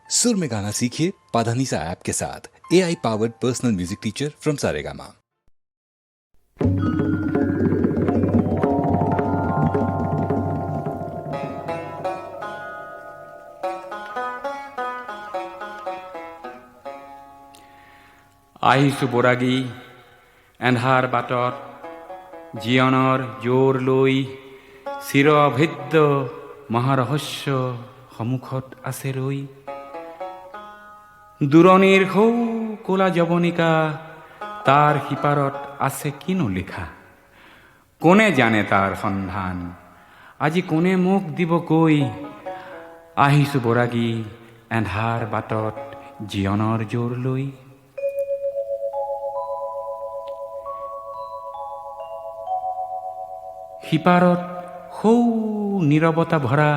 सुर में गाना सीखिए पाधानीसा ऐप के साथ। AI powered personal music teacher from Saregama. আহিছো বৰাগী এন্ধাৰ বাটত জীৱনৰ জোৰ লৈ চিৰ অভেদ্য মহাৰহস্য সন্মুখত আছে ৰৈ। দূৰণিৰ সৌ ক'লা যৱনিকা তাৰ সিপাৰত আছে কিনো লিখা। কোনে জানে তাৰ সন্ধান, আজি কোনে মোক দিব কৈ। আহিছো বৰাগী এন্ধাৰ বাটত জীৱনৰ জোৰ লৈ। সিপাৰত সৌ নীৰৱতা ভৰা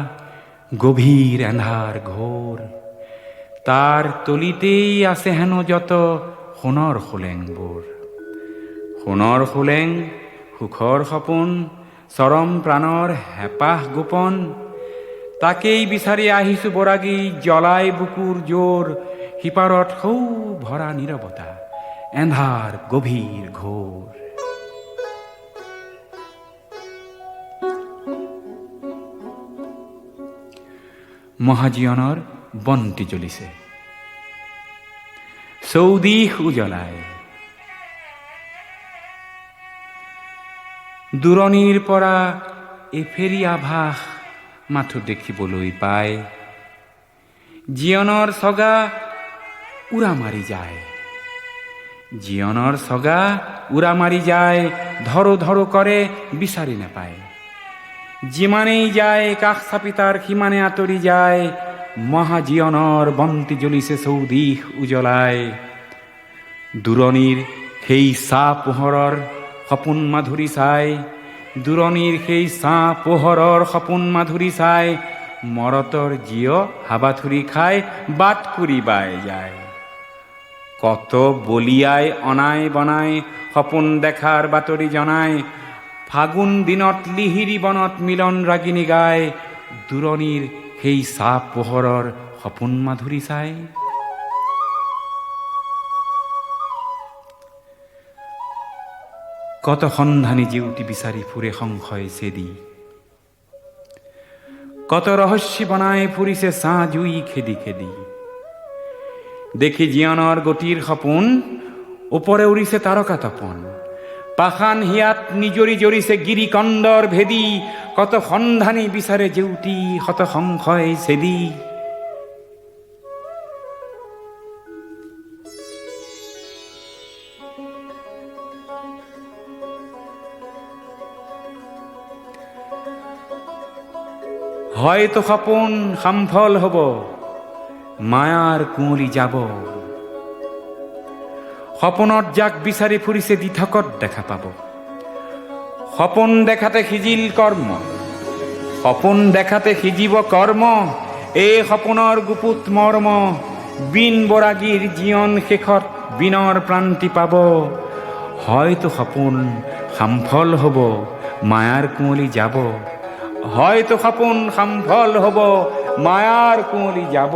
গভীৰ এন্ধাৰ ঘোৰ। তাৰ তলিতেই আছে হেনো যত সোণৰ খোলেংবোৰ। সোণৰ খোলেং, সুখৰ সপোন, চৰম প্ৰাণৰ হেঁপাহ গোপন। তাকেই বিচাৰি আহিছো বৰাগী জ্বলাই বুকুৰ জোৰ। সিপাৰত সৌ ভৰা নীৰৱতা, এন্ধাৰ গভীৰ ঘোৰ। মহাজীয়নৰ বন্তি জ্বলিছে, চৌদিশ উজ্বলাই। দূৰণিৰ পৰা এফেৰি আভাস মাথো দেখিবলৈ পায়। জীৱনৰ চগা উৰা মাৰি যায়, জীৱনৰ চগা উৰা মাৰি যায়। ধৰো ধৰো কৰে বিচাৰি নাপায়। যিমানেই যায় কাষ চাপি তাৰ সিমানে আঁতৰি যায়। মহাজীয়নৰ বন্তি জ্বলিছে চৌদিশ উজ্বলাই। দূৰণিৰ সেই চাহ পোহৰৰ সপোন মাধুৰী চাই, দূৰণিৰ সেই চাহ পোহৰৰ সপোন মাধুৰী চাই। মৰতৰ জীয় হাবাথুৰি খাই বাট কুৰি বাই যায়। কত বলিয়াই অনাই বনাই সপোন দেখাৰ বাতৰি জনাই। ফাগুন দিনত লিহিৰি বনত মিলন ৰাগিনী গায়। দূৰণিৰ সেই চাহ পোহৰৰ সপোন মাধুৰী চাই। কত সন্ধানী জিউতি বিচাৰি ফুৰে সংশয় চেদি। কত ৰহস্যী বনাই ফুৰিছে ছাঁ জুই খেদি খেদি। দেখি জীৱনৰ গতিৰ সপোন, ওপৰে উৰিছে তাৰকা তপন। পাষাণ হিয়াত নিজৰি জৰিছে গিৰিকন্দৰ ভেদি। কত সন্ধানী বিচাৰে জেউতি শত সংশয় চেদি। হয়তো সপোন সামফল হব, মায়াৰ কুঁৱলী যাব। সপোনত যাক বিচাৰি ফুৰিছে দিঠকত দেখা পাব। সপোন দেখাতে সিজিল কৰ্ম, সপোন দেখাতে সিজিব কৰ্ম। এই সপোনৰ গুপুত মৰ্ম, বিন বৰাগীৰ জীৱন শেষত বিনৰ প্ৰান্তি পাব। হয়তো সপোন সামফল হব, মায়াৰ কুঁৱলী যাব। হয়তো সপোন সামফল হব, মায়াৰ কুঁৱলী যাব।